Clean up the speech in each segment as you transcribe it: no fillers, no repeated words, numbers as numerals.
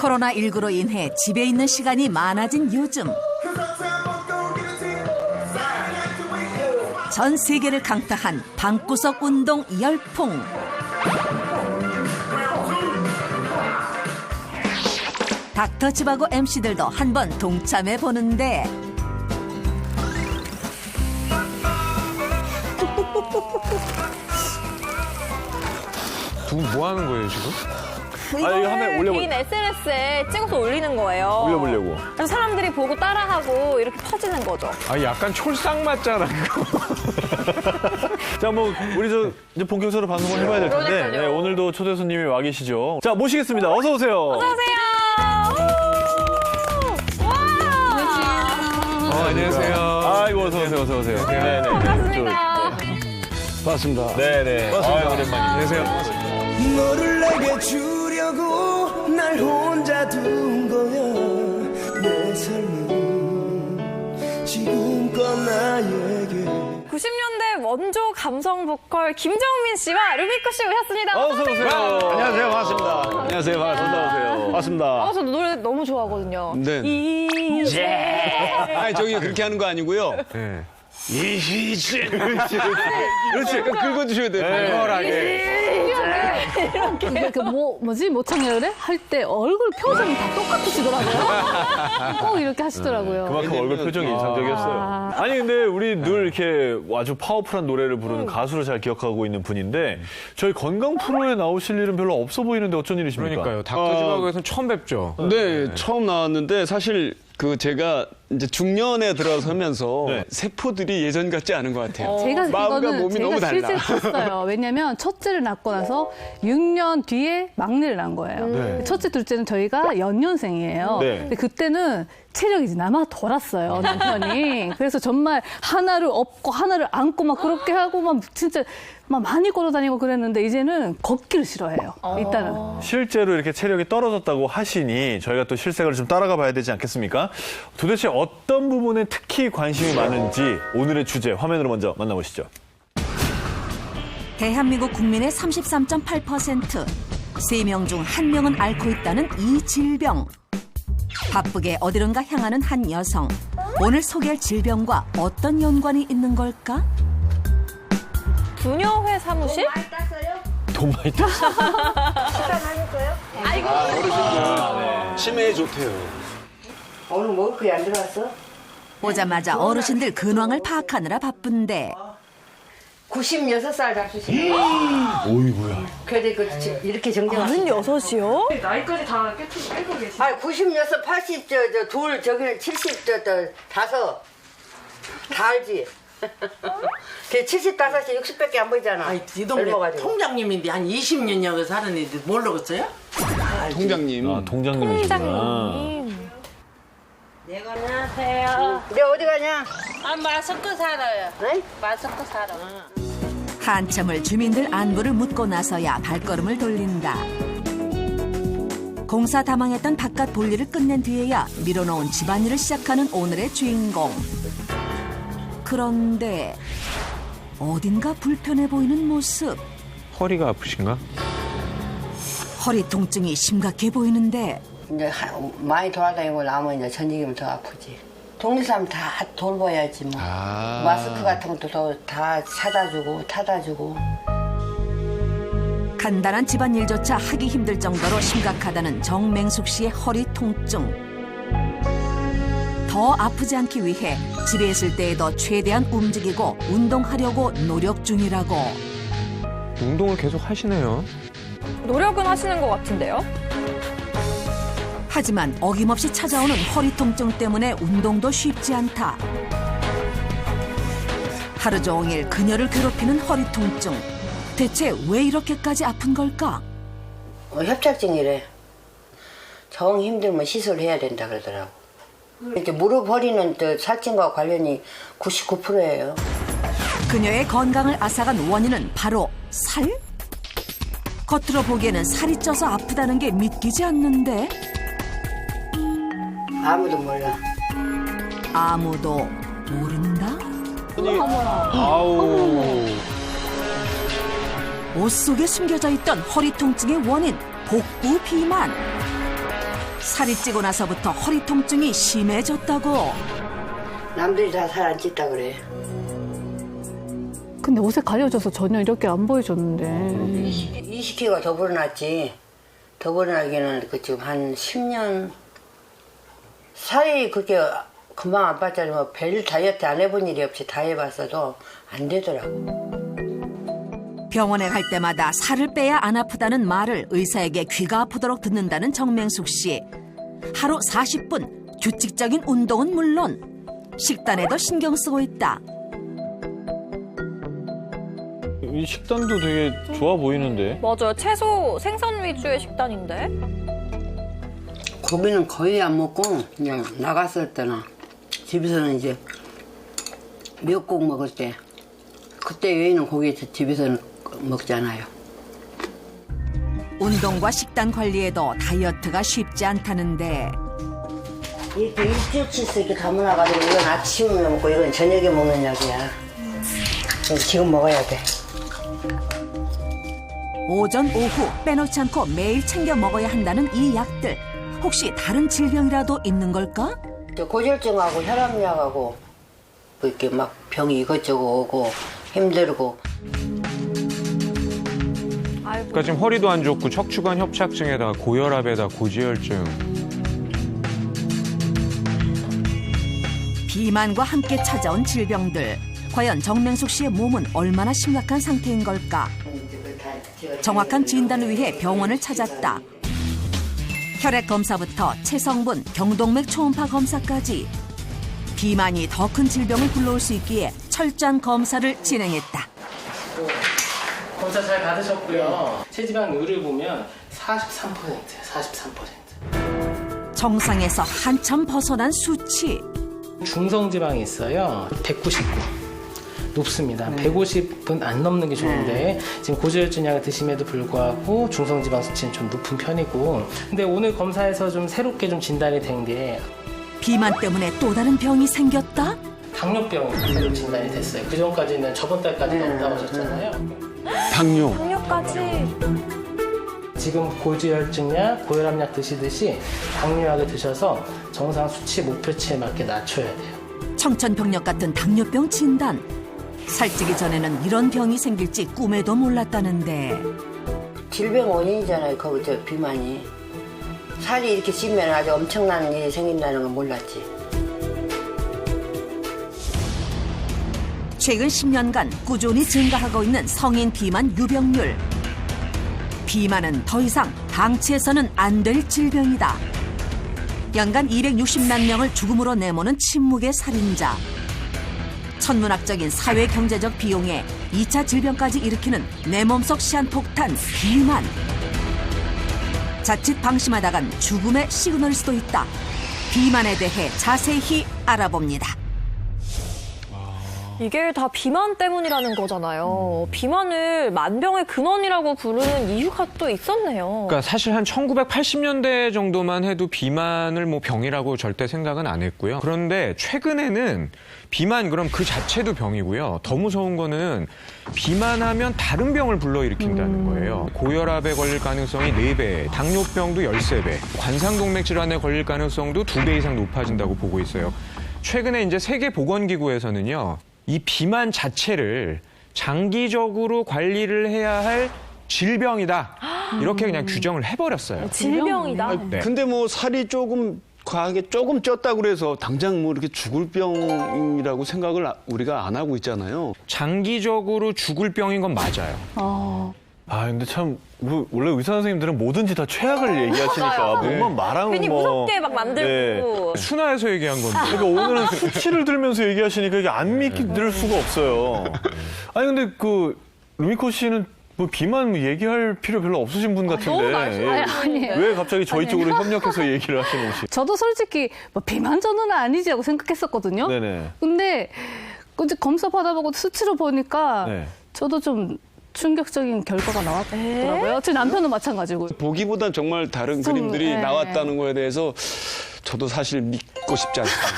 코로나19로 인해 집에 있는 시간이 많아진 요즘 전 세계를 강타한 방구석 운동 열풍. 닥터집하고 MC들도 한번 동참해 보는데 두 분 뭐 하는 거예요, 지금? 이거를 화면 개인 SNS에 찍어서 올리는 거예요. 올려보려고. 그래서 사람들이 보고 따라하고 이렇게 퍼지는 거죠. 아, 약간 촐싹 맞잖아, 이거. 자, 뭐 우리 이제 본격적으로 방송을 해봐야 될 텐데 그러니까요. 네, 오늘도 초대 손님이 와 계시죠. 자, 모시겠습니다. 어서 오세요. 어서오세요. 안녕하세요. 아이고, 어서 오세요. 어서 오세요. 네네. 반갑습니다. 반갑습니다. 네네. 반갑습니다. 오랜만이죠. 안녕하세요. 너를 내게 주려고 날 혼자 둔 거야. 내 삶은 지금껏 나에게 90년대 원조 감성 보컬 김정민 씨와 루비코 씨 오셨습니다. 어서 오세요. 안녕하세요. 반갑습니다. 안녕하세요. 반갑습니다. 어서 오세요. 반갑습니다. 저 노래 너무 좋아하거든요. 네. 이제 아니, 저기 그렇게 하는 거 아니고요. 네. 이희지. 그렇지. 약간 긁어주셔야 돼요. 뭐지? 모창이라 그래? 할 때 얼굴 표정이 다 똑같으시더라고요. 꼭 이렇게 하시더라고요. 그만큼 얼굴 표정이 인상적이었어요. 아니 근데 우리 늘 이렇게 아주 파워풀한 노래를 부르는 가수를 잘 기억하고 있는 분인데 저희 건강 프로에 나오실 일은 별로 없어 보이는데 어쩐 일이십니까? 그러니까요. 닥터집하고에서는 처음 뵙죠. 네, 처음 나왔는데 사실 제가 이제 중년에 들어서면서 네. 세포들이 예전 같지 않은 것 같아요. 제가 마음과 이거는 몸이 제가 너무 달라. 실제로 컸어요. 왜냐면 첫째를 낳고 나서 6년 뒤에 막내를 낳은 거예요. 네. 첫째, 둘째는 저희가 연년생이에요. 네. 근데 그때는 체력이 이제 남아 돌았어요, 남편이. 그래서 정말 하나를 업고 하나를 안고 막 그렇게 하고 막 진짜 막 많이 걸어다니고 그랬는데 이제는 걷기를 싫어해요. 일단은. 실제로 이렇게 체력이 떨어졌다고 하시니 저희가 또 실생활을 좀 따라가 봐야 되지 않겠습니까? 도대체 어떤 부분에 특히 관심이 많은지 오늘의 주제 화면으로 먼저 만나보시죠. 대한민국 국민의 33.8%, 3명 중 1명은 앓고 있다는 이 질병. 바쁘게 어디론가 향하는 한 여성. 오늘 소개할 질병과 어떤 연관이 있는 걸까? 부녀회 사무실? 돈 많이 땄어. 치매에 좋대요. 오늘 먹을 거야 안 들어왔어? 오자마자 어르신들 근황을 파악하느라 바쁜데 96살 잡수시네. 오이구야. 그래도 이렇게 정정하시네. 96이요? 나이까지 다 깨고 계시. 아, 96, 80, 둘, 저기는 70, 다섯. 다 알지? 걔 75이 60밖에 안 보이잖아. 아니, 이 동네 젊어가지고. 통장님인데 한 20년 여기 사는 애들 모르겠어요? 통장님. 아, 통장님이시구나. 통장님. 안녕하세요. 내 어디 가냐? 아, 마스크 살아요. 네? 마스크 살아. 한참을 주민들 안부를 묻고 나서야 발걸음을 돌린다. 공사 다망했던 바깥 볼일을 끝낸 뒤에야 밀어놓은 집안일을 시작하는 오늘의 주인공. 그런데 어딘가 불편해 보이는 모습. 허리가 아프신가? 허리 통증이 심각해 보이는데 이제 많이 돌아다니고 나면 이제 저녁이면 더 아프지. 동네 사람 다 돌봐야지 뭐. 마스크 같은 것도 다 사다 주고 타다 주고. 간단한 집안일조차 하기 힘들 정도로 심각하다는 정맹숙 씨의 허리 통증. 더 아프지 않기 위해 집에 있을 때에도 최대한 움직이고 운동하려고 노력 중이라고. 운동을 계속 하시네요. 노력은 하시는 것 같은데요? 하지만 어김없이 찾아오는 허리 통증 때문에 운동도 쉽지 않다. 하루 종일 그녀를 괴롭히는 허리 통증. 대체 왜 이렇게까지 아픈 걸까? 협착증이래. 정 힘들면 시술해야 된다 그러더라고. 이제 무릎 허리는 살찐과 관련이 99%예요. 그녀의 건강을 앗아간 원인은 바로 살? 겉으로 보기에는 살이 쪄서 아프다는 게 믿기지 않는데 아무도 몰라. 아무도 모른다? 아우. 옷 속에 숨겨져 있던 허리 통증의 원인 복부 비만. 살이 찌고 나서부터 허리 통증이 심해졌다고. 남들이 다 살 안 찐다 그래. 근데 옷에 가려져서 전혀 이렇게 안 보여줬는데. 20kg가 더 불어났지. 더 불어나기는 그 지금 한 10년. 살이 그렇게 금방 안 빠졌지. 뭐 별 다이어트 안 해본 일이 없이 다 해봤어도 안 되더라고. 병원에 갈 때마다 살을 빼야 안 아프다는 말을 의사에게 귀가 아프도록 듣는다는 정맹숙 씨. 하루 40분 규칙적인 운동은 물론 식단에도 신경 쓰고 있다. 이 식단도 되게 좋아 보이는데. 맞아요. 채소, 생선 위주의 식단인데. 고기는 거의 안 먹고 그냥 나갔을 때나 집에서는 이제 미역국 먹을 때 그때 외에는 고기 집에서는 먹잖아요. 운동과 식단 관리에도 다이어트가 쉽지 않다는데 이렇게 일주일치 이렇게 담아놔가지고 이건 아침에 먹고 이건 저녁에 먹는 약이야. 지금 먹어야 돼. 오전, 오후 빼놓지 않고 매일 챙겨 먹어야 한다는 이 약들. 혹시 다른 질병이라도 있는 걸까? 고지혈증하고 혈압약하고 뭐 이렇게 막 병이 이것저것 오고 힘들고. 그러니까 지금 허리도 안 좋고 척추관 협착증에다가 고혈압에다 고지혈증. 비만과 함께 찾아온 질병들. 과연 정맹숙 씨의 몸은 얼마나 심각한 상태인 걸까? 정확한 진단을 위해 병원을 찾았다. 혈액 검사부터 체성분, 경동맥 초음파 검사까지 비만이 더 큰 질병을 불러올 수 있기에 철저한 검사를 진행했다. 검사 잘 받으셨고요. 체지방률을 보면 43%예요. 43%. 정상에서 한참 벗어난 수치. 중성지방이 있어요. 199. 높습니다. 150은 안 넘는 게 좋은데 지금 고지혈증 약을 드심에도 불구하고 중성지방 수치는 좀 높은 편이고, 근데 오늘 검사에서 좀 새롭게 좀 진단이 된 게 비만 때문에 또 다른 병이 생겼다? 당뇨병이 진단이 됐어요. 그 전까지는 저번 달까지는 없다고 하셨잖아요. 당뇨. 당뇨까지. 지금 고지혈증약, 고혈압약 드시듯이 당뇨약을 드셔서 정상 수치 목표치에 맞게 낮춰야 돼요. 청천벽력 같은 당뇨병 진단. 살찌기 전에는 이런 병이 생길지 꿈에도 몰랐다는데 질병 원인이잖아요. 거기 저 비만이. 살이 이렇게 찌면 아주 엄청난 일이 생긴다는 건 몰랐지. 최근 10년간 꾸준히 증가하고 있는 성인 비만 유병률. 비만은 더 이상 방치해서는 안 될 질병이다. 연간 260만 명을 죽음으로 내모는 침묵의 살인자. 천문학적인 사회-경제적 비용에 2차 질병까지 일으키는 내 몸속 시한폭탄 비만. 자칫 방심하다간 죽음의 시그널일 수도 있다. 비만에 대해 자세히 알아봅니다. 이게 다 비만 때문이라는 거잖아요. 비만을 만병의 근원이라고 부르는 이유가 또 있었네요. 그러니까 사실 한 1980년대 정도만 해도 비만을 뭐 병이라고 절대 생각은 안 했고요. 그런데 최근에는 비만 그럼 그 자체도 병이고요. 더 무서운 거는 비만하면 다른 병을 불러일으킨다는 거예요. 고혈압에 걸릴 가능성이 4배, 당뇨병도 13배, 관상동맥 질환에 걸릴 가능성도 2배 이상 높아진다고 보고 있어요. 최근에 이제 세계보건기구에서는요. 이 비만 자체를 장기적으로 관리를 해야 할 질병이다. 이렇게 그냥 규정을 해버렸어요. 질병이다. 네. 근데 뭐 살이 조금 과하게 조금 쪘다 그래서 당장 뭐 이렇게 죽을 병이라고 생각을 우리가 안 하고 있잖아요. 장기적으로 죽을 병인 건 맞아요. 아, 근데 참 원래 의사 선생님들은 뭐든지 다 최악을 얘기하시니까 맞아요. 뭐만 말하면 괜히 무섭게 막 만들고. 순화해서 얘기한 건데. 그러니까 오늘은 수치를 들면서 얘기하시니까 이게 안 믿을 수가 없어요. 아니 근데 그 루미코 씨는 뭐 비만 얘기할 필요 별로 없으신 분 같은데 너무 날씬하게 아니에요. 왜 갑자기 저희 쪽으로 협력해서 얘기를 하시는 것이? 저도 솔직히 뭐 비만 정도는 아니지라고 생각했었거든요. 네네. 근데 이제 검사 받아보고 수치로 보니까 네. 저도 좀 충격적인 결과가 나왔더라고요. 제 남편도 마찬가지고. 보기보단 정말 다른 좀, 그림들이 네. 나왔다는 거에 대해서 저도 사실 믿고 싶지 않습니다.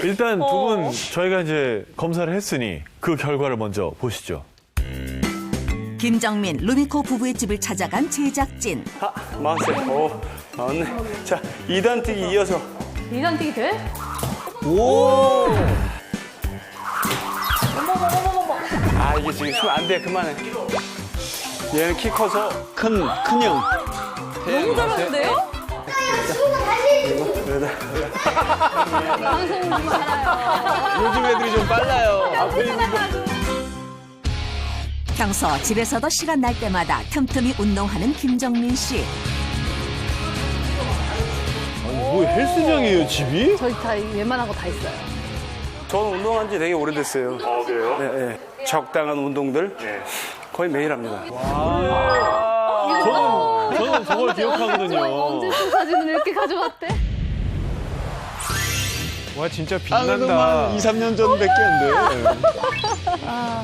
일단 두 분 저희가 이제 검사를 했으니 그 결과를 먼저 보시죠. 김정민, 루미코 부부의 집을 찾아간 제작진. 나왔어요. 나왔네. 자, 2단 뛰기 이어서. 2단 뛰기 돼? 이게 지금 숨 안 돼. 그만해. 얘는 키 커서 큰 형. 너무 잘하는데요? 방송 좀 알아요. 요즘 애들이 좀 빨라요. 앞에 있는 거. 평소 집에서도 시간 날 때마다 틈틈이 운동하는 김정민 씨. 뭐 헬스장이에요, 집이? 저희 다 웬만한 거 다 있어요. 저는 운동한 지 되게 오래됐어요. 그래요? 네. 적당한 운동들 거의 매일 합니다. 저는 저걸 기억하거든요. 언제 또 사진을 이렇게 가져왔대? 와 진짜 그래도 빛난다. 한 2, 3년 전밖에 안 돼.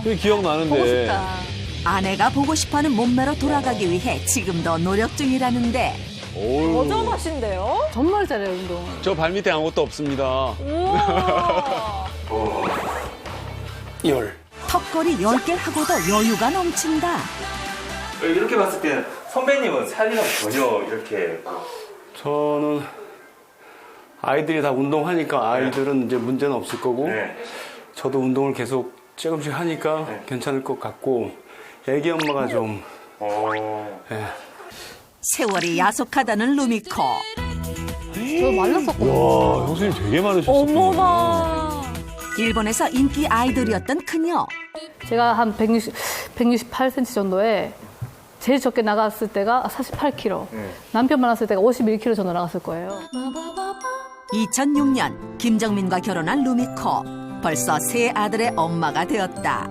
그게 기억나는데. 보고 싶다. 아내가 보고 싶어하는 몸매로 돌아가기 위해 지금도 노력 중이라는데 여전하신데요? 정말 잘해요, 운동. 저 발밑에 아무것도 없습니다. 우와. 열. 턱걸이 10개 하고도 여유가 넘친다. 이렇게 봤을 때는 선배님은 살이랑 전혀 이렇게 저는 아이들이 다 운동하니까 아이들은 이제 문제는 없을 거고 저도 운동을 계속 조금씩 하니까 괜찮을 것 같고 애기 엄마가 좀 세월이 야속하다는 루미코. 저 말랐었거든요. 와, 형수님 되게 많으셨어요. 어머나. 일본에서 인기 아이돌이었던 그녀. 제가 한 168cm 정도에 제일 적게 나갔을 때가 48kg. 남편 만났을 때가 51kg 정도 나갔을 거예요. 2006년 김정민과 결혼한 루미코. 벌써 세 아들의 엄마가 되었다.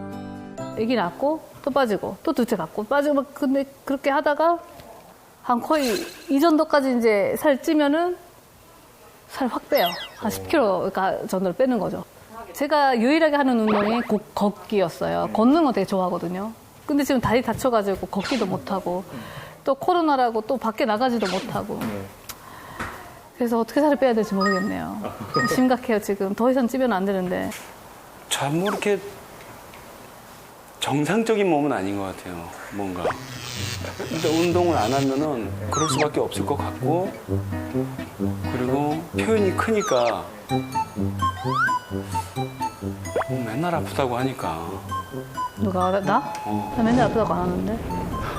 아기 낳고 또 빠지고 또 둘째 갖고 빠지고 막 근데 그렇게 하다가 한 거의 이 정도까지 이제 살 찌면은 살 확 빼요. 한 10kg 정도를 빼는 거죠. 제가 유일하게 하는 운동이 걷기였어요. 걷는 거 되게 좋아하거든요. 근데 지금 다리 다쳐가지고 걷기도 못하고 또 코로나라고 또 밖에 나가지도 못하고 그래서 어떻게 살을 빼야 될지 모르겠네요. 심각해요 지금. 더 이상 찌면 안 되는데. 참 뭐 이렇게 정상적인 몸은 아닌 것 같아요. 뭔가. 근데 운동을 안 하면은 그럴 수밖에 없을 것 같고 그리고 표현이 크니까 맨날 아프다고 하니까. 누가 나? 나 맨날 아프다고 안 하는데.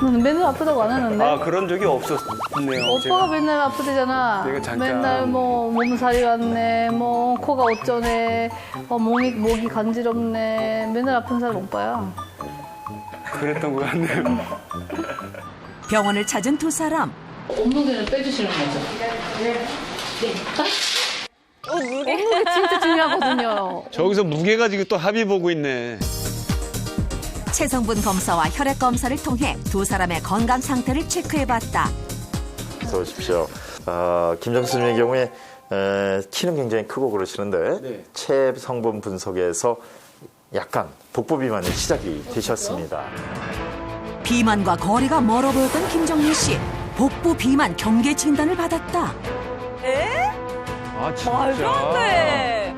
나는 맨날 아프다고 안 하는데. 그런 적이 없었네요. 오빠가 맨날 아프대잖아. 제가 잠깐. 맨날 뭐 몸살이 왔네, 뭐 코가 어쩌네, 목이 간지럽네. 맨날 아픈 사람 오빠야. 그랬던 것 같네요. 병원을 찾은 두 사람. 몸무게를 빼주시는 거죠? 네. 무게 진짜 중요하거든요. 저기서 무게 가지고 또 합의 보고 있네. 체성분 검사와 혈액 검사를 통해 두 사람의 건강 상태를 체크해봤다. 어서 오십시오. 김정수님의 경우에 키는 굉장히 크고 그러시는데 체성분 분석에서 약간 복부 비만이 시작이 되셨습니다. 비만과 거리가 멀어 보였던 김정민 씨. 복부 비만 경계 진단을 받았다. 아 진짜. 말도 안 돼.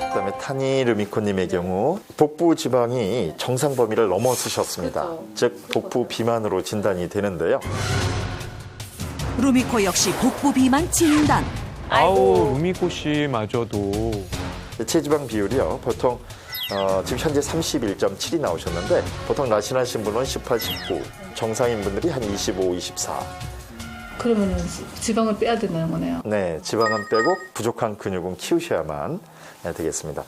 그다음에 타니 르미코님의 경우 복부 지방이 정상 범위를 넘어서셨습니다. 즉 복부 비만으로 진단이 되는데요. 루미코 역시 복부 비만 진단. 아우 루미코 씨마저도. 체지방 비율이요. 보통 지금 현재 31.7이 나오셨는데 보통 날씬하신 분은 18, 19, 정상인 분들이 한 25, 24. 그러면 지방을 빼야 된다는 거네요. 네, 지방은 빼고 부족한 근육은 키우셔야만 되겠습니다.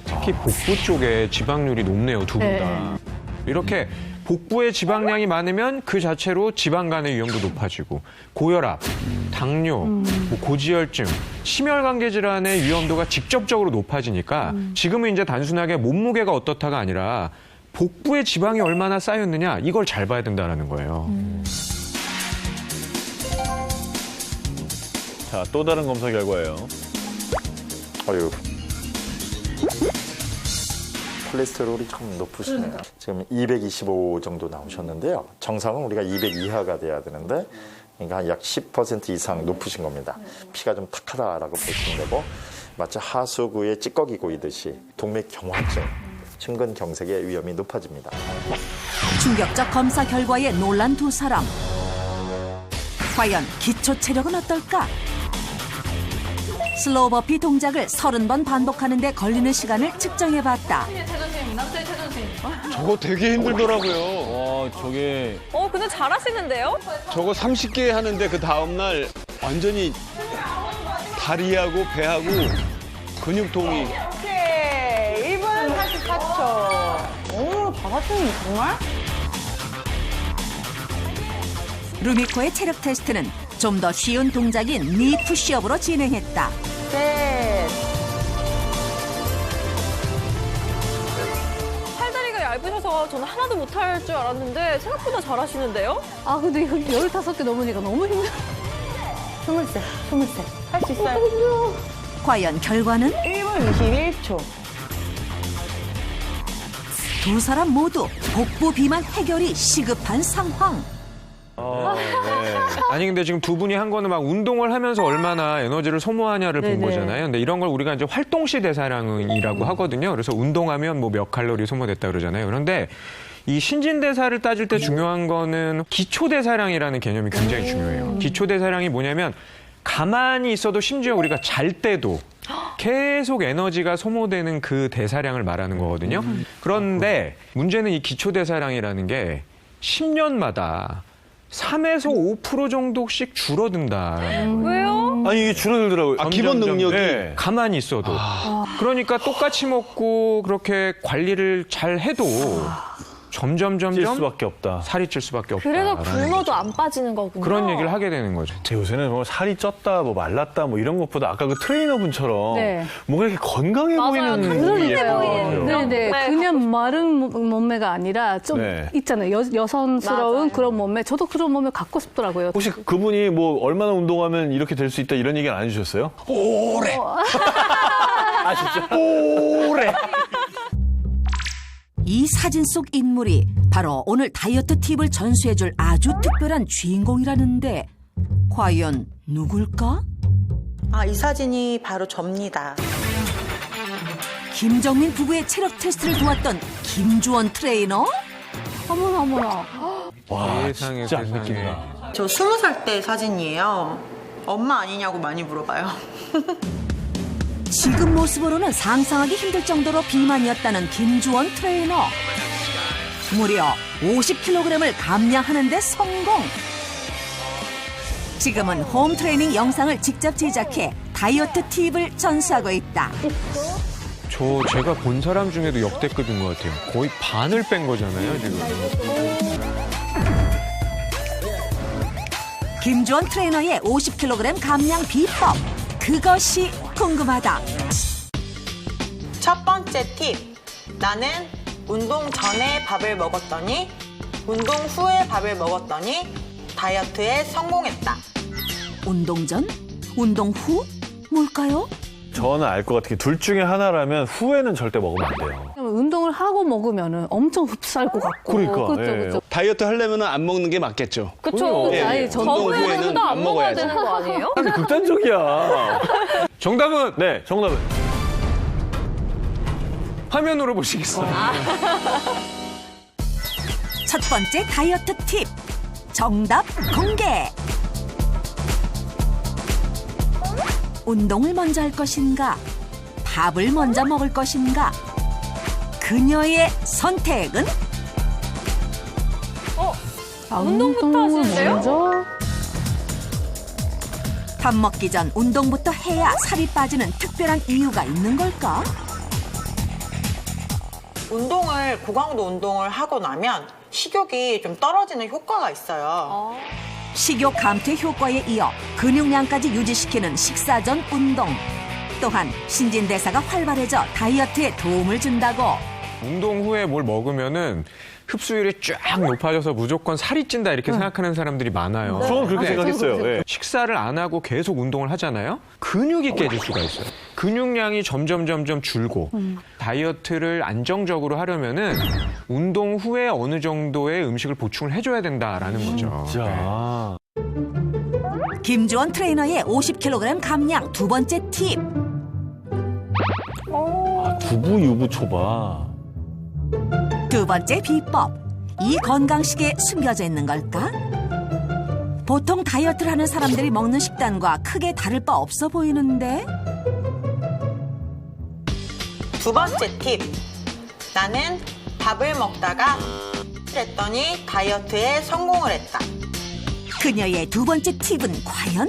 특히 복부 쪽에 지방률이 높네요, 두 분 다. 이렇게 복부에 지방량이 많으면 그 자체로 지방 간의 위험도 높아지고 고혈압, 당뇨, 뭐 고지혈증, 심혈관계 질환의 위험도가 직접적으로 높아지니까 지금은 이제 단순하게 몸무게가 어떻다가 아니라 복부에 지방이 얼마나 쌓였느냐 이걸 잘 봐야 된다는 거예요. 자, 또 다른 검사 결과예요. 어휴. 콜레스테롤이 참 높으시네요. 지금 225 정도 나오셨는데요. 정상은 우리가 200 이하가 돼야 되는데 그러니까 약 10% 이상 높으신 겁니다. 피가 좀 탁하다라고 보시면 되고 마치 하수구에 찌꺼기 고이듯이 동맥 경화증, 심근경색의 위험이 높아집니다. 충격적 검사 결과에 놀란 두 사람. 과연 기초 체력은 어떨까? 슬로우 버피 동작을 30번 반복하는데 걸리는 시간을 측정해봤다. 저거 되게 힘들더라고요. 와, 저게. 근데 잘하시는데요? 저거 30개 하는데 그 다음날 완전히 다리하고 배하고 근육통이. 오케이. 1분 44초. 오, 잘하시는 정말? 루미코의 체력 테스트는 좀 더 쉬운 동작인 니 푸시업으로 진행했다. 셋. 팔다리가 얇으셔서 저는 하나도 못할 줄 알았는데 생각보다 잘하시는데요? 아, 근데 이거 15개 넘으니까 너무 힘들어. 23. 할 수 있어요. 과연 결과는? 1분 21초. 두 사람 모두 복부 비만 해결이 시급한 상황. 네. 아니 근데 지금 두 분이 한 거는 막 운동을 하면서 얼마나 에너지를 소모하냐를 본 네네. 거잖아요. 근데 이런 걸 우리가 이제 활동시 대사량이라고 하거든요. 그래서 운동하면 뭐 몇 칼로리 소모됐다 그러잖아요. 그런데 이 신진대사를 따질 때 중요한 거는 기초대사량이라는 개념이 굉장히 중요해요. 기초대사량이 뭐냐면 가만히 있어도 심지어 우리가 잘 때도 계속 에너지가 소모되는 그 대사량을 말하는 거거든요. 그런데 문제는 이 기초대사량이라는 게 10년마다 3에서 5% 정도씩 줄어든다라는 거예요. 왜요? 아니, 이게 줄어들더라고요. 기본 능력이. 네. 가만히 있어도. 그러니까 똑같이 먹고 그렇게 관리를 잘 해도 점점 찔 수밖에 없다. 살이 찔 수밖에 없다. 그래서 굶어도 안 빠지는 거군요. 그런 얘기를 하게 되는 거죠. 제 요새는 뭐 살이 쪘다, 뭐 말랐다, 뭐 이런 것보다 아까 그 트레이너분처럼 네. 뭔가 이렇게 건강해 맞아요. 보이는 그러니까요. 보이는 네네. 네. 그냥 마른 몸매가 아니라 좀 네. 있잖아요. 여성스러운 맞아요. 그런 몸매. 저도 그런 몸매 갖고 싶더라고요. 혹시 그분이 뭐 얼마나 운동하면 이렇게 될 수 있다 이런 얘기는 안 해주셨어요? 오래. 아, 진짜? 오래. 이 사진 속 인물이 바로 오늘 다이어트 팁을 전수해줄 아주 특별한 주인공이라는데 과연 누굴까? 이 사진이 바로 접니다. 김정민 부부의 체력 테스트를 도왔던 김주원 트레이너? 어머나 어머나. 와, 세상에, 진짜 세상에. 느낌이다. 저 20살 때 사진이에요. 엄마 아니냐고 많이 물어봐요. 지금 모습으로는 상상하기 힘들 정도로 비만이었다는 김주원 트레이너. 무려 50kg을 감량하는 데 성공. 지금은 홈 트레이닝 영상을 직접 제작해 다이어트 팁을 전수하고 있다. 제가 본 사람 중에도 역대급인 것 같아요. 거의 반을 뺀 거잖아요, 지금. 김주원 트레이너의 50kg 감량 비법. 그것이 궁금하다. 첫 번째 팁. 나는 운동 전에 밥을 먹었더니 운동 후에 밥을 먹었더니 다이어트에 성공했다. 운동 전? 운동 후? 뭘까요? 저는 알 것 같은 게 둘 중에 하나라면 후에는 절대 먹으면 안 돼요. 운동을 하고 먹으면은 엄청 흡수할 것 같고. 그러니까, 그렇죠, 예. 그렇죠. 다이어트 하려면 안 먹는 게 맞겠죠. 그쵸. 예, 아니, 예. 운동 운동 후에는 안 먹어야죠. 되는 거 아니에요? 근데 극단적이야. 정답은 네, 정답은. 화면으로 보시겠어요? 첫 번째 다이어트 팁. 정답 공개. 운동을 먼저 할 것인가? 밥을 먼저 먹을 것인가? 그녀의 선택은? 운동부터 하시는데요? 먼저? 밥 먹기 전 운동부터 해야 살이 빠지는 특별한 이유가 있는 걸까? 고강도 운동을 하고 나면 식욕이 좀 떨어지는 효과가 있어요. 식욕 감퇴 효과에 이어 근육량까지 유지시키는 식사 전 운동. 또한 신진대사가 활발해져 다이어트에 도움을 준다고. 운동 후에 뭘 먹으면은 흡수율이 쫙 높아져서 무조건 살이 찐다 이렇게 생각하는 사람들이 많아요. 저는 그렇게 생각했어요. 예. 식사를 안 하고 계속 운동을 하잖아요. 근육이 깨질 수가 있어요. 근육량이 점점 줄고 다이어트를 안정적으로 하려면은 운동 후에 어느 정도의 음식을 보충을 해줘야 된다라는 거죠. 진짜. 김주원 트레이너의 50kg 감량 두 번째 팁. 두부 유부 초밥. 두 번째 비법. 이 건강식에 숨겨져 있는 걸까? 보통 다이어트를 하는 사람들이 먹는 식단과 크게 다를 바 없어 보이는데? 두 번째 팁. 나는 밥을 먹다가 했더니 다이어트에 성공을 했다. 그녀의 두 번째 팁은 과연?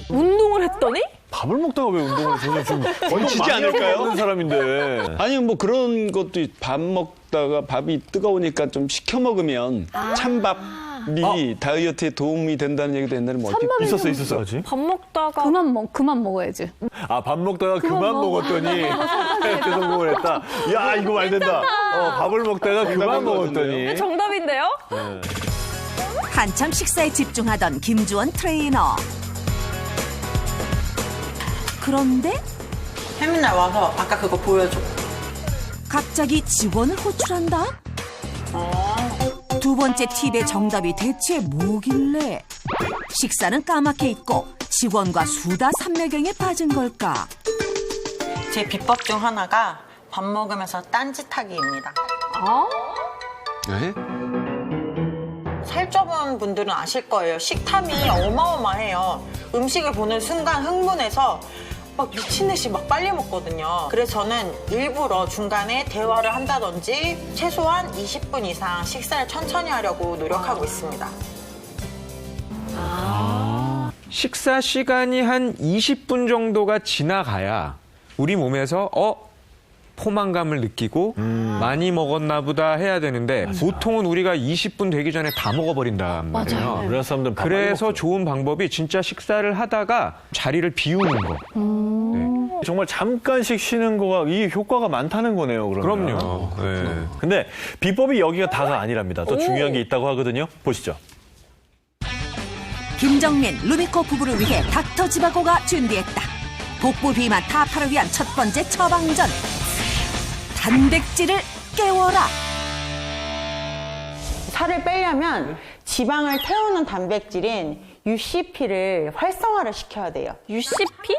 운동을 했더니? 밥을 먹다가 왜 운동을 저는 좀 얹히지 많이 않을까요? 먹는 사람인데. 아니 뭐 그런 것도 밥 먹다가 밥이 뜨거우니까 좀 식혀 먹으면 찬밥이 다이어트에 도움이 된다는 얘기도 옛날에 뭐 어디 있었어. 밥 먹다가 그만 먹어야지. 아, 밥 먹다가 그만 먹었더니 이렇게 성공을 했다. 야, 이거 말 된다. 밥을 먹다가 그만 먹었더니. 정답인데요? 한참 식사에 집중하던 김주원 트레이너. 그런데 혜민아 와서 아까 그거 보여줘. 갑자기 직원을 호출한다? 두 번째 팁의 정답이 대체 뭐길래 식사는 까맣게 잊고 직원과 수다 삼매경에 빠진 걸까? 제 비법 중 하나가 밥 먹으면서 딴짓하기입니다. 네? 살쪄본 분들은 아실 거예요. 식탐이 어마어마해요. 음식을 보는 순간 흥분해서 막 미친 듯이 막 빨리 먹거든요. 그래서 저는 일부러 중간에 대화를 한다든지 최소한 20분 이상 식사를 천천히 하려고 노력하고 있습니다. 식사 시간이 한 20분 정도가 지나가야 우리 몸에서 포만감을 느끼고 많이 먹었나 보다 해야 되는데 보통은 우리가 20분 되기 전에 다 먹어버린단 말이에요. 맞아요. 우리나라 사람들은 밥 그래서 좋은 방법이 진짜 식사를 하다가 자리를 비우는 거. 네. 정말 잠깐씩 쉬는 거가 이 효과가 많다는 거네요. 그러면. 그럼요. 네. 근데 비법이 여기가 다가 아니랍니다. 더 중요한 게 있다고 하거든요. 보시죠. 김정민, 루미코 부부를 위해 닥터 지바고가 준비했다. 복부 비만 타파를 위한 첫 번째 처방전. 단백질을 깨워라. 살을 빼려면 지방을 태우는 단백질인 UCP를 활성화를 시켜야 돼요. UCP?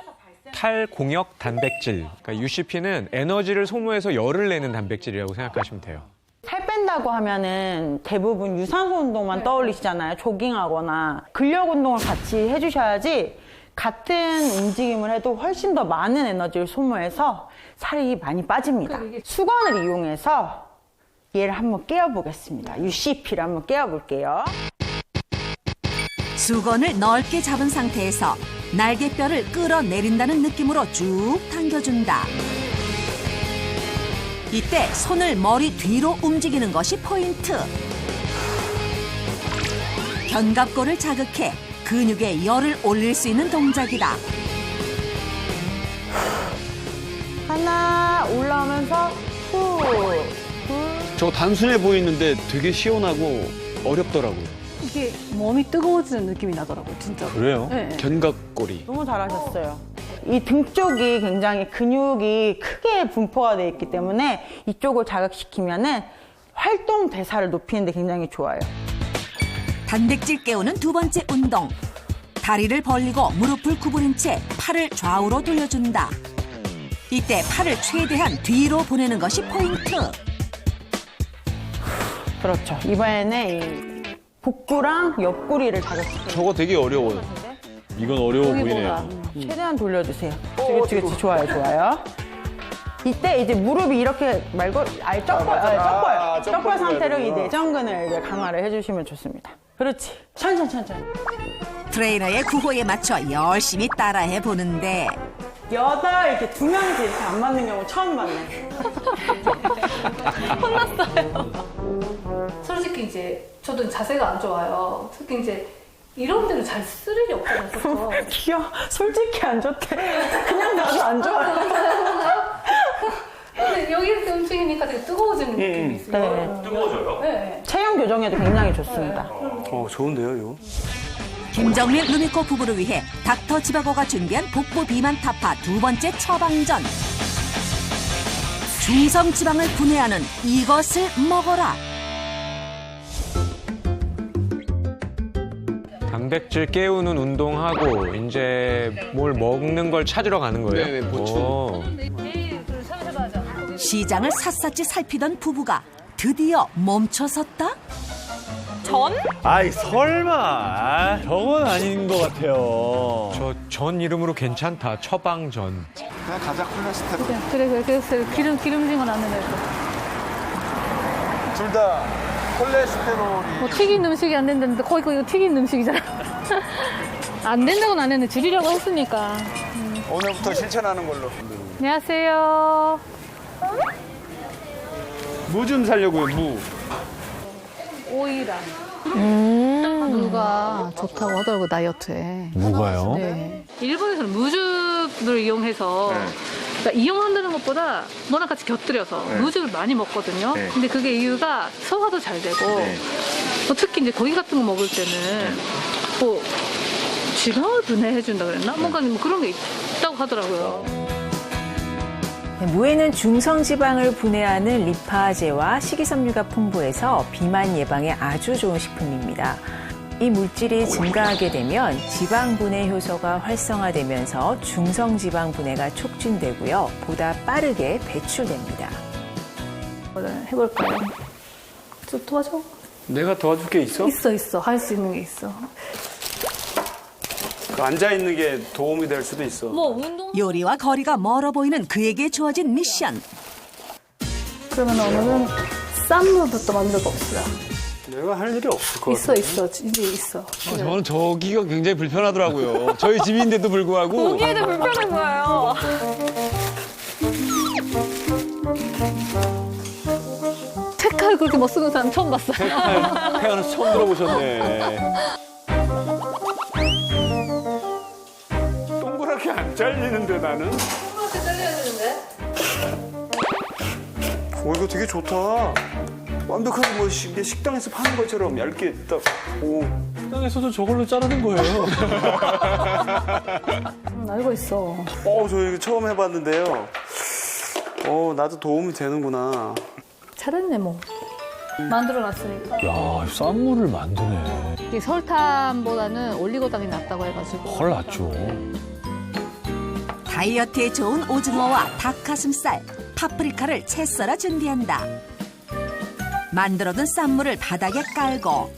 탈공역 단백질. 그러니까 UCP는 에너지를 소모해서 열을 내는 단백질이라고 생각하시면 돼요. 살 뺀다고 하면은 대부분 유산소 운동만 떠올리시잖아요. 조깅하거나 근력 운동을 같이 해주셔야지 같은 움직임을 해도 훨씬 더 많은 에너지를 소모해서 살이 많이 빠집니다. 수건을 이용해서 얘를 한번 깨워보겠습니다. UCP를 한번 깨워볼게요. 수건을 넓게 잡은 상태에서 날개뼈를 끌어내린다는 느낌으로 쭉 당겨준다. 이때 손을 머리 뒤로 움직이는 것이 포인트. 견갑골을 자극해 근육에 열을 올릴 수 있는 동작이다. 하나 올라오면서 후. 저거 단순해 보이는데 되게 시원하고 어렵더라고요. 이게 몸이 뜨거워지는 느낌이 나더라고요, 진짜. 그래요? 네. 견갑골이. 너무 잘하셨어요. 이 등 쪽이 굉장히 근육이 크게 분포가 되어 있기 때문에 이쪽을 자극시키면은 활동 대사를 높이는 데 굉장히 좋아요. 단백질 깨우는 두 번째 운동. 다리를 벌리고 무릎을 구부린 채 팔을 좌우로 돌려준다. 이때 팔을 최대한 뒤로 보내는 것이 포인트. 그렇죠. 이번에는 이 복부랑 옆구리를 자극시켜요. 저거 되게 어려워요. 이건 어려워 보이네요. 최대한 돌려주세요. 그렇지. 좋아요. 이때 이제 무릎이 이렇게 말고 쩍벌 상태로 이 내전근을 이제 강화를 해주시면 좋습니다. 그렇지. 천천히. 트레이너의 구호에 맞춰 열심히 따라해 보는데 여덟 이렇게 두 명이서 이렇게 안 맞는 경우 처음 봤네. 솔직히 이제 저도 자세가 안 좋아요. 특히 이제 이런 데를 잘 쓸 일이 없어서. 귀여워. 솔직히 안 좋대. 그냥 나도 안 좋아요. 근데 여기 이렇게 움직이니까 되게 뜨거워지는 느낌이 있어요. 네. 뜨거워져요? 네. 체형 교정에도 굉장히 좋습니다. 좋은데요, 이거? 김정민 루미코 부부를 위해 닥터 지바고가 준비한 복부 비만 타파 두 번째 처방전. 중성 지방을 분해하는 이것을 먹어라. 단백질 깨우는 운동하고 이제 뭘 먹는 걸 찾으러 가는 거예요? 네, 보충. 오. 내일 둘 셋 해봐야지 않아? 시장을 샅샅이 살피던 부부가 드디어 멈춰섰다? 전? 아이 설마 저건 아닌 것 같아요. 저 전 이름으로 괜찮다. 처방전. 그냥 가자 콜레스테롤. 그래. 그래서 기름진 건 안 된다. 둘 다 콜레스테롤이. 뭐 튀긴 음식이 안 된다는데 거의 이거 튀긴 음식이잖아. 안 된다고는 안 했는데 줄이려고 했으니까. 오늘부터 실천하는 걸로. 안녕하세요. 무 좀 살려고요, 무. 오이라. 무가 좋다고 하더라고요, 다이어트에. 무가요? 네. 일본에서는 무즙을 이용해서 그러니까 이용한다는 것보다 뭐랑 같이 곁들여서 무즙을 많이 먹거든요. 근데 그게 이유가 소화도 잘 되고 뭐 특히 이제 고기 같은 거 먹을 때는 뭐 지방을 분해해준다 그랬나? 뭔가 뭐 그런 게 있다고 하더라고요. 무에는 중성지방을 분해하는 리파제와 식이섬유가 풍부해서 비만 예방에 아주 좋은 식품입니다. 이 물질이 증가하게 되면 지방 분해 효소가 활성화되면서 중성지방 분해가 촉진되고요. 보다 빠르게 배출됩니다. 해볼까요? 좀 도와줘. 내가 도와줄 게 있어? 있어. 할 수 있는 게 있어. 앉아 있는 게 도움이 될 수도 있어. 뭐 운동? 요리와 거리가 멀어 보이는 그에게 주어진 미션. 그러면 오늘은 쌈무부터 만들어 봅시다. 내가 할 일이 없을 것 같아. 있어. 이제 있어. 저는 저기가 굉장히 불편하더라고요. 저희 집인데도 불구하고. 보기에도 불편해 보여요. 책칼 그렇게 못 쓰는 사람 처음 봤어요. 태어나서 처음 들어보셨네. 동그랗게 안 잘리는데 나는? 동그랗게 잘려야 되는데? 이거 되게 좋다. 완벽하게 뭐 이게 식당에서 파는 것처럼 얇게 딱. 오. 식당에서도 저걸로 자르는 거예요. 알고 있어. 저 이거 처음 해봤는데요. 나도 도움이 되는구나. 잘했네 뭐. 만들어놨으니까. 야, 쌈무를 만드네. 이게 설탕보다는 올리고당이 낫다고 해가지고. 헐 낫죠. 다이어트에 좋은 오징어와 닭가슴살, 파프리카를 채 썰어 준비한다. 만들어둔 쌈무를 바닥에 깔고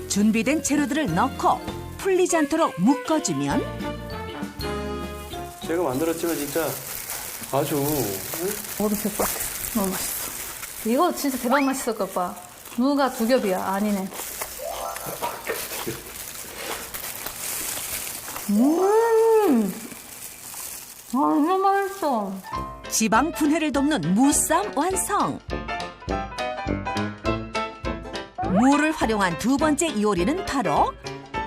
준비된 재료들을 넣고 풀리지 않도록 묶어주면 제가 만들었지만 진짜 아주 얼음표 꽉 너무 맛있어. 이거 진짜 대박 맛있을 것 봐. 무가 2겹이야. 아니네. 너무 맛있어. 지방 분해를 돕는 무쌈 완성. 무를 활용한 두 번째 요리는 바로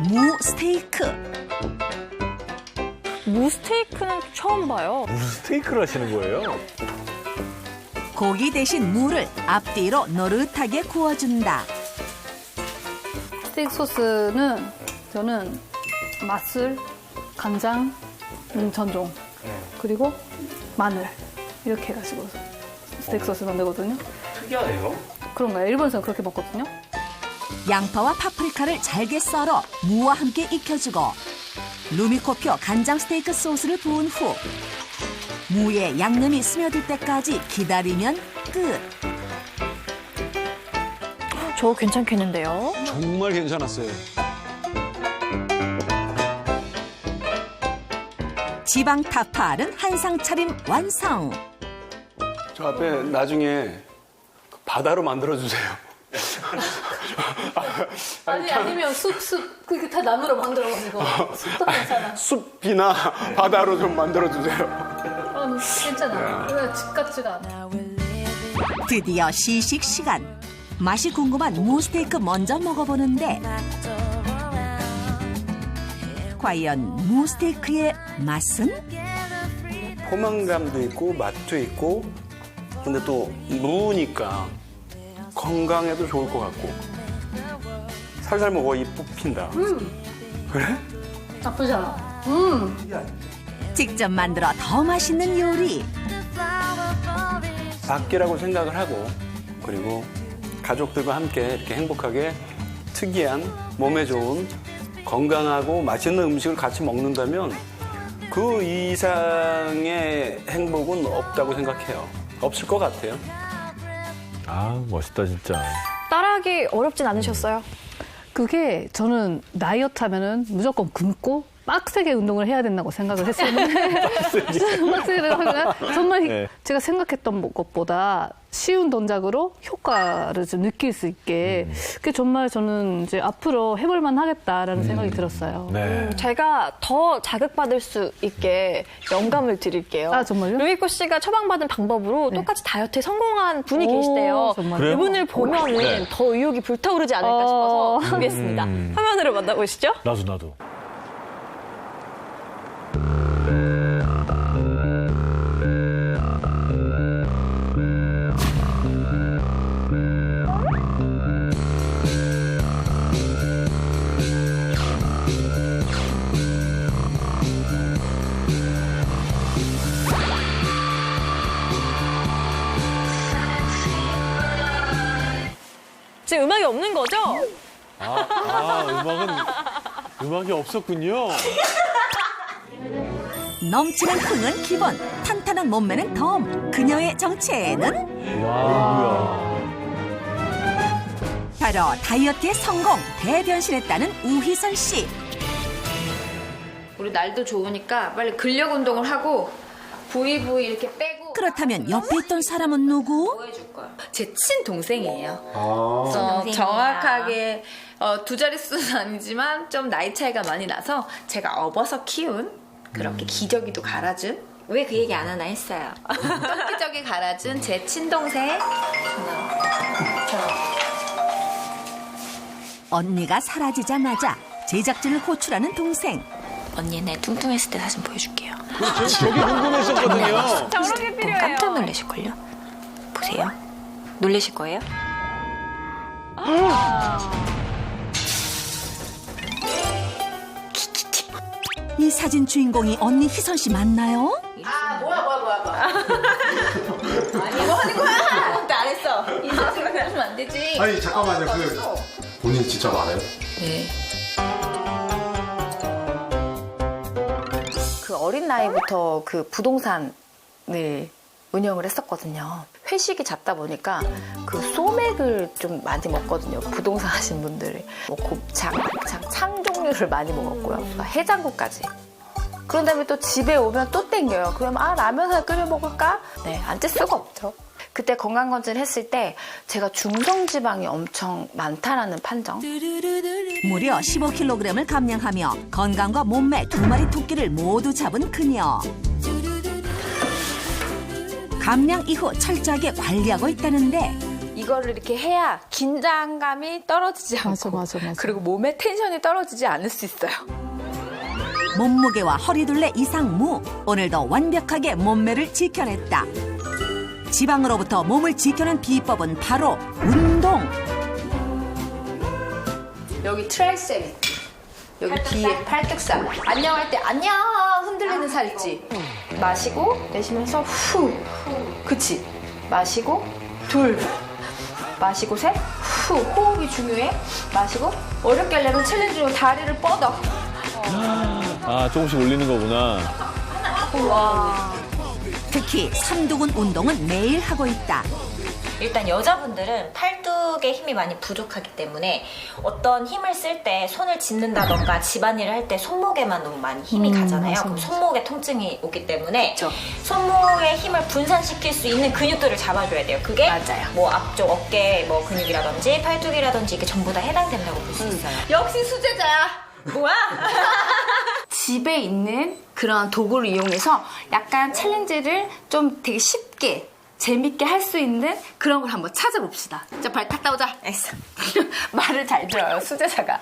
무 스테이크. 무 스테이크는 처음 봐요. 무슨 스테이크를 하시는 거예요? 고기 대신 무를 앞뒤로 노릇하게 구워준다. 스테이크 소스는 저는 맛술, 간장, 전종, 그리고 마늘 이렇게 해가지고 스테이크 소스 만들거든요. 특이하네요. 그런가요? 일본에서는 그렇게 먹거든요. 양파와 파프리카를 잘게 썰어 무와 함께 익혀주고 루미코표 간장 스테이크 소스를 부은 후 무에 양념이 스며들 때까지 기다리면 끝. 저 괜찮겠는데요? 정말 괜찮았어요. 지방 타파른 한상 차림 완성. 저 앞에 나중에 바다로 만들어주세요. 아니면 숲 그게 다 나무로 만들어가지고 숲도 괜찮아. 숲이나 바다로 좀 만들어주세요. 괜찮아. 그래 집 같지가 않아. 드디어 시식 시간. 맛이 궁금한 무 스테이크 먼저 먹어보는데 과연 무 스테이크의 맛은? 포만감도 있고 맛도 있고 근데 또 무니까 건강에도 좋을 것 같고 살살 먹어 입 뽑힌다. 그래? 나쁘지 않아. 직접 만들어 더 맛있는 요리. 밖이라고 생각을 하고 그리고 가족들과 함께 이렇게 행복하게 특이한 몸에 좋은 건강하고 맛있는 음식을 같이 먹는다면 그 이상의 행복은 없다고 생각해요. 없을 것 같아요. 아, 멋있다, 진짜. 따라하기 어렵진 않으셨어요? 그게 저는 다이어트 하면은 무조건 굶고 빡세게 운동을 해야 된다고 생각을 했었는데 빡세게 하면 정말 네. 제가 생각했던 것보다 쉬운 동작으로 효과를 좀 느낄 수 있게 그게 정말 저는 이제 앞으로 해볼만 하겠다라는 생각이 들었어요. 네. 제가 더 자극받을 수 있게 영감을 드릴게요. 아, 정말요? 루미코 씨가 처방받은 방법으로 똑같이 다이어트에 성공한 분이 오, 계시대요. 정말요? 그래요? 이분을 보면은 네. 더 의욕이 불타오르지 않을까 싶어서 준비했습니다. 화면으로 만나보시죠. 나도. 지금 음악이 없는 거죠? 음악이 없었군요. 넘치는 흥은 기본, 탄탄한 몸매는 덤. 그녀의 정체는 와, 바로 다이어트의 성공 대변신했다는 우희선 씨. 우리 날도 좋으니까 빨리 근력 운동을 하고 부위 이렇게 빼고. 그렇다면 옆에 있던 사람은 누구? 제 친동생이에요. 그래서 친동생이야. 정확하게 두 자릿수는 아니지만 좀 나이 차이가 많이 나서 제가 업어서 키운 그렇게 기저귀도 갈아준 왜 그 얘기 안 하나 했어요. 똥기저귀 갈아준 제 친동생. 언니가 사라지자마자 제작진을 호출하는 동생. 언니 내 뚱뚱했을 때 사진 보여줄게요. 저게 궁금했었거든요. 저런 게 필요해요. 깜짝 놀라실걸요? 보세요. 놀라실 거예요? 이 사진 주인공이 언니 희선 씨 맞나요? 아 뭐야. 아니 뭐 하는 거야? 아무것도 안 했어. 이 사진을 하면 안 되지. 아니 잠깐만요. 본인 진짜 많아요? 네. 그 어린 나이부터 그 부동산을 운영을 했었거든요. 회식이 잦다 보니까 그 소맥을 좀 많이 먹거든요. 부동산 하신 분들이. 뭐 곱창, 막창, 창 종류를 많이 먹었고요. 해장국까지. 그런 다음에 또 집에 오면 또 땡겨요. 그러면 라면 하나 끓여 먹을까? 네, 안 찔 수가 없죠. 그때 건강검진을 했을 때 제가 중성지방이 엄청 많다라는 판정. 무려 15kg을 감량하며 건강과 몸매 두 마리 토끼를 모두 잡은 그녀. 감량 이후 철저하게 관리하고 있다는데 이거를 이렇게 해야 긴장감이 떨어지지 않고 맞아. 그리고 몸의 텐션이 떨어지지 않을 수 있어요. 몸무게와 허리둘레 이상무. 오늘도 완벽하게 몸매를 지켜냈다. 지방으로부터 몸을 지켜낸 비법은 바로 운동. 여기 트라이셉 여기 뒤에 팔뚝살. 안녕할 때 안녕 흔들리는 살 있지. 마시고 내쉬면서 후. 그치. 마시고 둘. 마시고 셋. 후. 호흡이 중요해. 마시고 어렵게 하려면 챌린지로 다리를 뻗어. 아, 조금씩 올리는 거구나. 와. 특히 삼두근 운동은 매일 하고 있다. 일단 여자분들은 팔뚝에 힘이 많이 부족하기 때문에 어떤 힘을 쓸 때 손을 짚는다던가 집안일을 할 때 손목에만 너무 많이 힘이 가잖아요. 맞아, 그럼 맞아. 손목에 통증이 오기 때문에 손목의 힘을 분산시킬 수 있는 근육들을 잡아줘야 돼요. 그게 뭐 앞쪽 어깨 뭐 근육이라든지 팔뚝이라든지 이게 전부 다 해당된다고 볼 수 있어요. 역시 수제자야. 뭐야? 집에 있는 그런 도구를 이용해서 약간 챌린지를 좀 되게 쉽게 재밌게 할 수 있는 그런 걸 한번 찾아봅시다. 자, 발 탔다 오자. 알겠어. 말을 잘 들어요, 수제자가.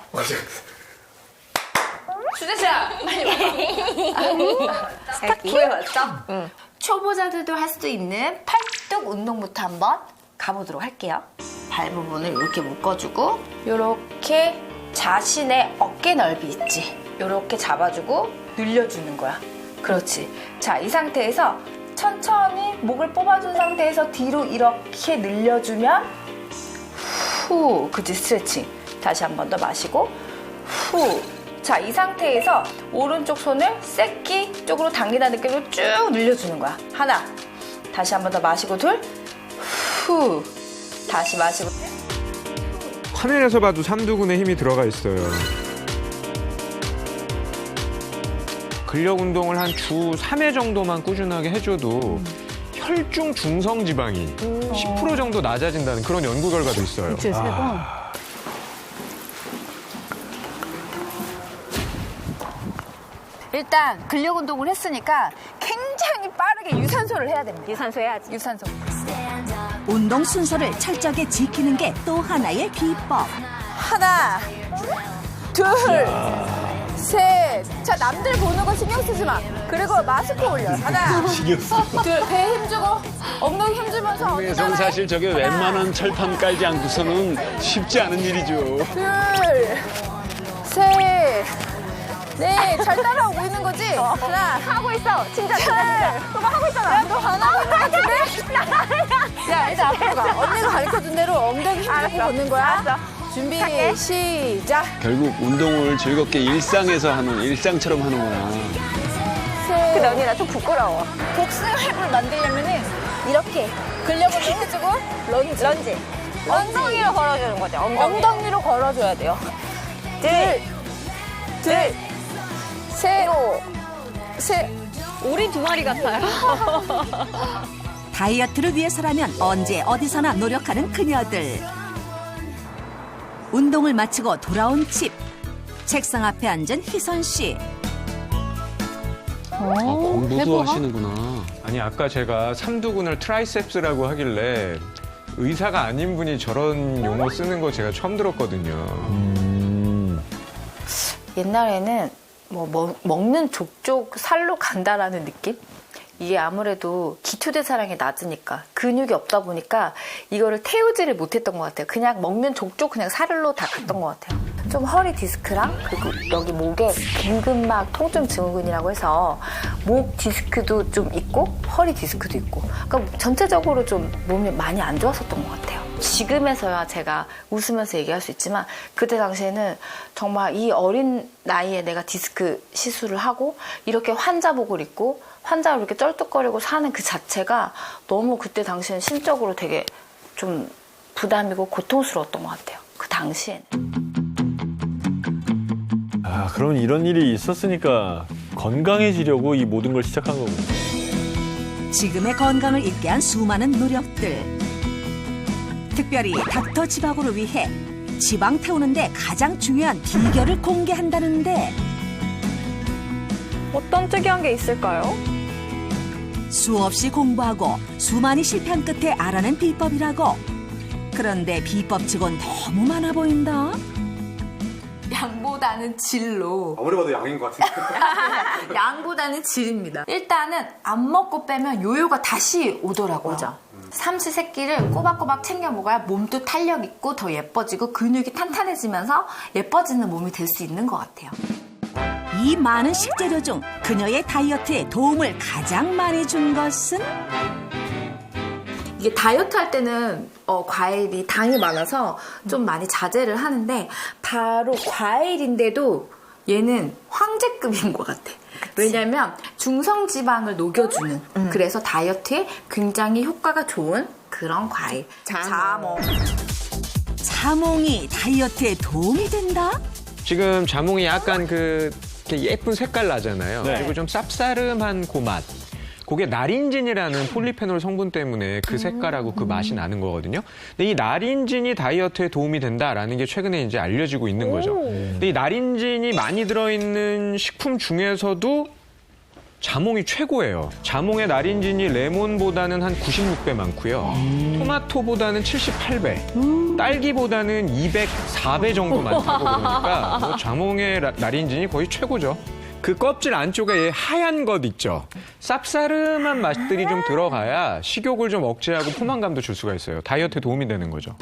수제자! 빨리 와. 딱 구해왔어? 응. 초보자들도 할 수 있는 팔뚝 운동부터 한번 가보도록 할게요. 발 부분을 이렇게 묶어주고 이렇게 자신의 어깨 넓이 있지? 이렇게 잡아주고 늘려주는 거야. 그렇지. 자, 이 상태에서 천천히 목을 뽑아준 상태에서 뒤로 이렇게 늘려주면 후, 그치, 스트레칭. 다시 한 번 더 마시고 후. 자, 이 상태에서 오른쪽 손을 새끼 쪽으로 당기는 느낌으로 쭉 늘려주는 거야. 하나, 다시 한 번 더 마시고 둘. 후. 다시 마시고. 화면에서 봐도 삼두근에 힘이 들어가 있어요. 근력 운동을 한 주 3회 정도만 꾸준하게 해줘도 혈중 중성 지방이 10% 정도 낮아진다는 그런 연구 결과도 있어요. 일주일에 3번. 일단 근력 운동을 했으니까 굉장히 빠르게 유산소를 해야 됩니다. 유산소 해야지. 유산소. 운동 순서를 철저하게 지키는 게 또 하나의 비법. 하나, 둘, 셋. 자, 남들 보는 거 신경 쓰지 마. 그리고 마스크 올려. 하나, 신경 쓰지 마. 둘, 배 힘주고, 엉덩이 힘주면서. 그래서 사실 저게 웬만한 철판 깔지 않고서는 쉽지 않은 일이죠. 둘, 셋, 넷. 잘 따라오고 있는 거지? 하나. 하고 있어. 진짜 잘. 너가 하고 있잖아. 야, 너 안 하고 있는 것 같은데? 야, 일단 앞으로 가. 언니가 가르쳐준 대로 엉덩이 힘주고 걷는 거야. 알았어. 준비, 시작. 결국 운동을 즐겁게 일상에서 하는, 일상처럼 하는구나. 근데 언니 나 좀 부끄러워. 복싱을 만들려면은 이렇게 근력을 좀 해주고 런지. 엉덩이로 걸어주는 거죠. 엉덩이로 걸어줘야 돼요. 둘, 셋. 오리 2마리 같아요. 다이어트를 위해서라면 언제 어디서나 노력하는 그녀들. 운동을 마치고 돌아온 집. 책상 앞에 앉은 희선 씨. 공부도 하시는구나. 아니 아까 제가 삼두근을 트라이셉스라고 하길래 의사가 아닌 분이 저런 용어 쓰는 거 제가 처음 들었거든요. 옛날에는 먹는 족족 살로 간다라는 느낌? 이게 아무래도 기초대사량이 낮으니까 근육이 없다 보니까 이거를 태우지를 못했던 것 같아요. 그냥 먹는 족족 그냥 살로 다 갔던 것 같아요. 좀 허리 디스크랑 그리고 여기 목에 긴근막 통증 증후군이라고 해서 목 디스크도 좀 있고 허리 디스크도 있고 그러니까 전체적으로 좀 몸이 많이 안 좋았었던 것 같아요. 지금에서야 제가 웃으면서 얘기할 수 있지만 그때 당시에는 정말 이 어린 나이에 내가 디스크 시술을 하고 이렇게 환자복을 입고 환자로 이렇게 쩔뚝거리고 사는 그 자체가 너무 그때 당시엔 심적으로 되게 좀 부담이고 고통스러웠던 것 같아요. 그 당시엔. 아, 그럼 이런 일이 있었으니까 건강해지려고 이 모든 걸 시작한 거군요. 지금의 건강을 잇게 한 수많은 노력들. 특별히 닥터 지방으로 위해 지방 태우는데 가장 중요한 비결을 공개한다는데 어떤 특이한 게 있을까요? 수없이 공부하고 수많이 실패한 끝에 알아낸 비법이라고. 그런데 비법치곤 너무 많아 보인다. 양보다는 질로. 아무리 봐도 양인 것 같은데. 양보다는 질입니다. 일단은 안 먹고 빼면 요요가 다시 오더라고요. 삼시세끼를 꼬박꼬박 챙겨 먹어야 몸도 탄력 있고 더 예뻐지고 근육이 탄탄해지면서 예뻐지는 몸이 될 수 있는 것 같아요. 이 많은 식재료 중 그녀의 다이어트에 도움을 가장 많이 준 것은? 이게 다이어트 할 때는 과일이 당이 많아서 좀 많이 자제를 하는데 바로 과일인데도 얘는 황제급인 것 같아. 왜냐면 중성지방을 녹여주는 그래서 다이어트에 굉장히 효과가 좋은 그런 과일. 자몽. 자몽이 다이어트에 도움이 된다? 지금 자몽이 약간 이렇게 예쁜 색깔 나잖아요. 네. 그리고 좀 쌉싸름한 그 맛. 그게 나린진이라는 폴리페놀 성분 때문에 그 색깔하고 그 맛이 나는 거거든요. 근데 이 나린진이 다이어트에 도움이 된다라는 게 최근에 이제 알려지고 있는 거죠. 근데 이 나린진이 많이 들어있는 식품 중에서도 자몽이 최고예요. 자몽의 나린진이 레몬보다는 한 96배 많고요. 토마토보다는 78배, 딸기보다는 204배 정도 많다고 그러니까 뭐 자몽의 나린진이 거의 최고죠. 그 껍질 안쪽에 하얀 것 있죠. 쌉싸름한 맛들이 좀 들어가야 식욕을 좀 억제하고 포만감도 줄 수가 있어요. 다이어트에 도움이 되는 거죠.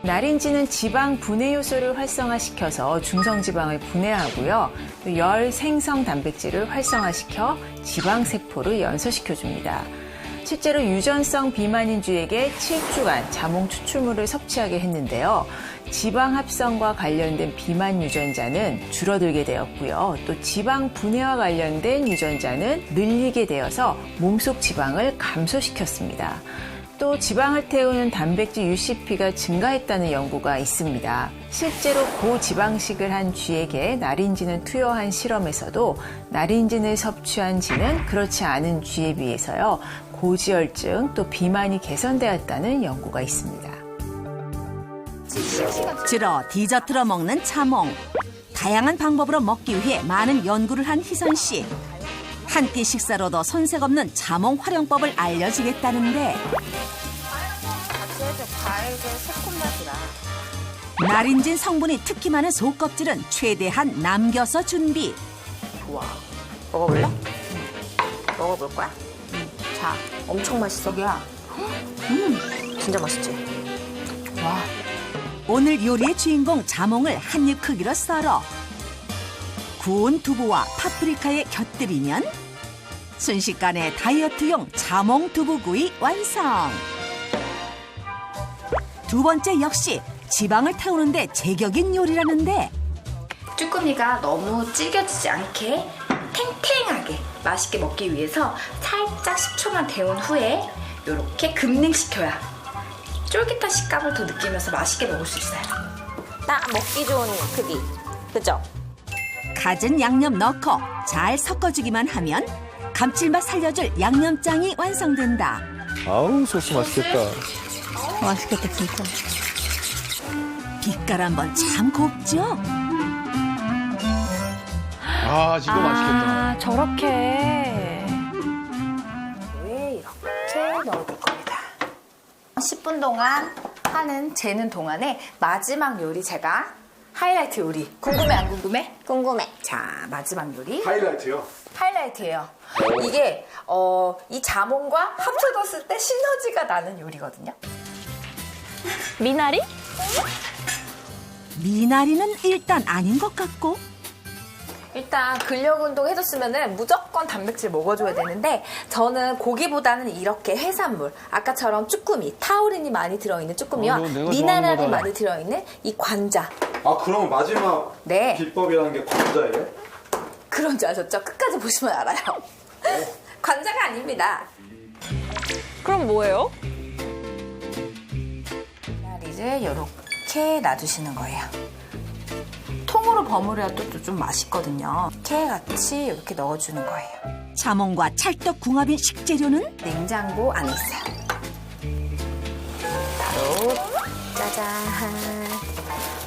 나린진은 지방 분해 효소를 활성화시켜서 중성지방을 분해하고요. 또 열 생성 단백질을 활성화시켜 지방세포를 연소시켜줍니다. 실제로 유전성 비만인주에게 7주간 자몽 추출물을 섭취하게 했는데요. 지방 합성과 관련된 비만 유전자는 줄어들게 되었고요. 또 지방 분해와 관련된 유전자는 늘리게 되어서 몸속 지방을 감소시켰습니다. 또 지방을 태우는 단백질 UCP가 증가했다는 연구가 있습니다. 실제로 고지방식을 한 쥐에게 나린진을 투여한 실험에서도 나린진을 섭취한 쥐는 그렇지 않은 쥐에 비해서요. 고지혈증 또 비만이 개선되었다는 연구가 있습니다. 주로 디저트로 먹는 자몽. 다양한 방법으로 먹기 위해 많은 연구를 한 희선 씨. 한 끼 식사로도 손색 없는 자몽 활용법을 알려주겠다는데 나린진 성분이 특히 많은 속껍질은 최대한 남겨서 준비. 좋아. 먹어볼래? 먹어볼 거야? 자, 엄청 맛있어. 야, 진짜 맛있지? 와. 오늘 요리의 주인공 자몽을 한 입 크기로 썰어 구운 두부와 파프리카에 곁들이면 순식간에 다이어트용 자몽 두부구이 완성. 두 번째 역시 지방을 태우는데 제격인 요리라는데 쭈꾸미가 너무 질겨지지 않게 탱탱하게 맛있게 먹기 위해서 살짝 10초만 데운 후에 이렇게 급냉시켜야 쫄깃한 식감을 더 느끼면서 맛있게 먹을 수 있어요. 딱 먹기 좋은 크기. 그죠? 갖은 양념 넣고 잘 섞어주기만 하면 감칠맛 살려줄 양념장이 완성된다. 아우, 소스 맛있겠다. 맛있겠다, 진짜. 빛깔 한번 참 곱죠? 아, 이거 맛있겠다. 저렇게. 네, 이렇게 넣어줄 겁니다. 10분 동안 하는 재는 동안에 마지막 요리 제가 하이라이트 요리. 궁금해 안 궁금해? 궁금해. 자, 마지막 요리. 하이라이트요? 하이라이트예요. 이게 이 자몽과 합쳐졌을 때 시너지가 나는 요리거든요. 미나리? 미나리는 일단 아닌 것 같고 일단 근력 운동 해줬으면은 무조건 단백질 먹어줘야 되는데 저는 고기보다는 이렇게 해산물 아까처럼 쭈꾸미, 타우린이 많이 들어있는 쭈꾸미와 내가 미네랄이 좋아하는 많이 들어있는 이 관자. 아, 그럼 마지막 네. 비법이라는 게 관자예요? 그런 줄 아셨죠? 끝까지 보시면 알아요. 관자가 아닙니다. 그럼 뭐예요? 미나리를 이렇게 놔두시는 거예요. 통으로 버무려야 또 좀 맛있거든요. 이렇게 같이 이렇게 넣어주는 거예요. 자몽과 찰떡궁합인 식재료는 냉장고 안에 있어요. 바로 짜잔,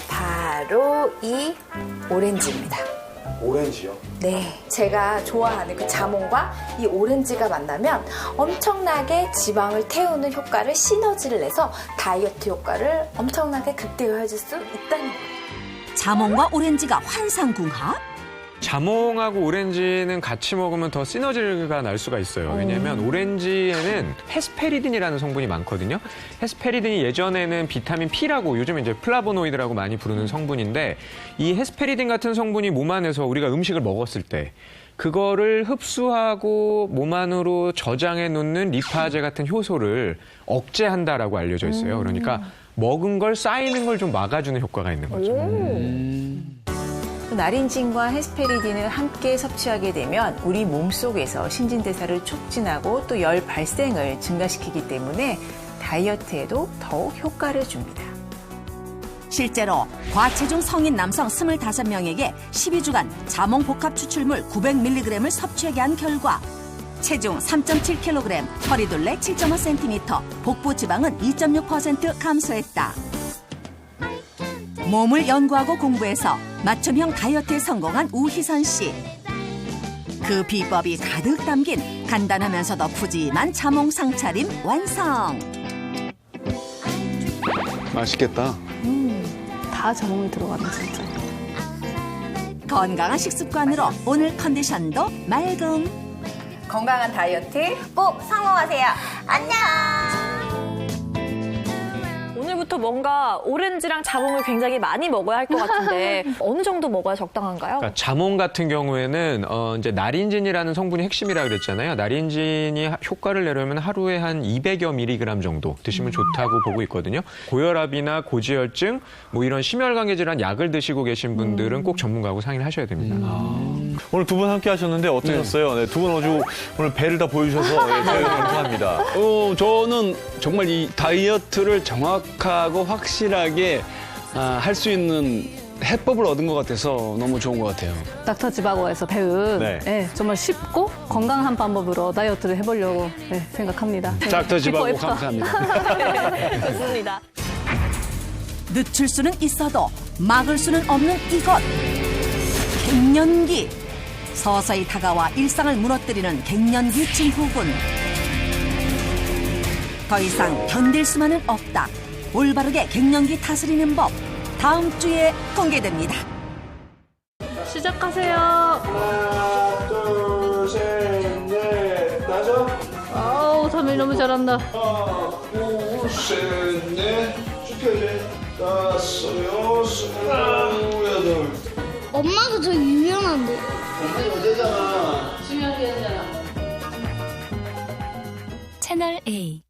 바로 이 오렌지입니다. 오렌지요? 네, 제가 좋아하는 그 자몽과 이 오렌지가 만나면 엄청나게 지방을 태우는 효과를 시너지를 내서 다이어트 효과를 엄청나게 극대화해줄 수 있다는 거예요. 자몽과 오렌지가 환상궁합? 자몽하고 오렌지는 같이 먹으면 더 시너지가 날 수가 있어요. 왜냐하면 오렌지에는 헤스페리딘이라는 성분이 많거든요. 헤스페리딘이 예전에는 비타민 P라고 요즘 이제 플라보노이드라고 많이 부르는 성분인데 이 헤스페리딘 같은 성분이 몸 안에서 우리가 음식을 먹었을 때 그거를 흡수하고 몸 안으로 저장해 놓는 리파제 같은 효소를 억제한다라고 알려져 있어요. 그러니까 먹은 걸 쌓이는 걸 좀 막아주는 효과가 있는 거죠. 나린진과 헤스페리딘을 함께 섭취하게 되면 우리 몸속에서 신진대사를 촉진하고 또 열 발생을 증가시키기 때문에 다이어트에도 더욱 효과를 줍니다. 실제로 과체중 성인 남성 25명에게 12주간 자몽 복합 추출물 900mg을 섭취하게 한 결과 체중 3.7kg, 허리둘레 7.5cm, 복부 지방은 2.6% 감소했다. 몸을 연구하고 공부해서 맞춤형 다이어트에 성공한 우희선 씨. 그 비법이 가득 담긴 간단하면서도 푸짐한 자몽 상차림 완성. 맛있겠다. 다 자몽이 들어가네, 진짜. 건강한 식습관으로 오늘 컨디션도 맑음. 건강한 다이어트 꼭 성공하세요. 안녕. 오늘 때부터 뭔가 오렌지랑 자몽을 굉장히 많이 먹어야 할 것 같은데 어느 정도 먹어야 적당한가요? 그러니까 자몽 같은 경우에는 이제 나린진이라는 성분이 핵심이라 그랬잖아요. 나린진이 효과를 내려면 하루에 한 200여 mg 정도 드시면 좋다고 보고 있거든요. 고혈압이나 고지혈증, 뭐 이런 심혈관계 질환 약을 드시고 계신 분들은 꼭 전문가하고 상의를 하셔야 됩니다. 오늘 두 분 함께 하셨는데 어떠셨어요? 네, 두 분 아주 오늘 배를 다 보여주셔서 저희가 감사합니다. 저는 정말 이 다이어트를 정확하고 확실하게 할 수 있는 해법을 얻은 것 같아서 너무 좋은 것 같아요. 닥터 지바고에서 배운 네. 네, 정말 쉽고 건강한 방법으로 다이어트를 해보려고 생각합니다. 닥터 지바고 기뻐, 감사합니다. 좋습니다. 늦출 수는 있어도 막을 수는 없는 이것. 갱년기. 서서히 다가와 일상을 무너뜨리는 갱년기 증후군. 더 이상 견딜 수만은 없다. 올바르게 갱년기 다스리는 법. 다음 주에 공개됩니다. 시작하세요. 하나, 둘, 셋, 넷, 다섯. 아우, 선배님 너무 잘한다. 하나, 둘, 셋, 넷, 쭉 펴지. 다섯, 여섯, 일곱, 여덟. 엄마가 더 유연한데. 엄마 여자잖아. 중요한 게 아니잖아. 채널 A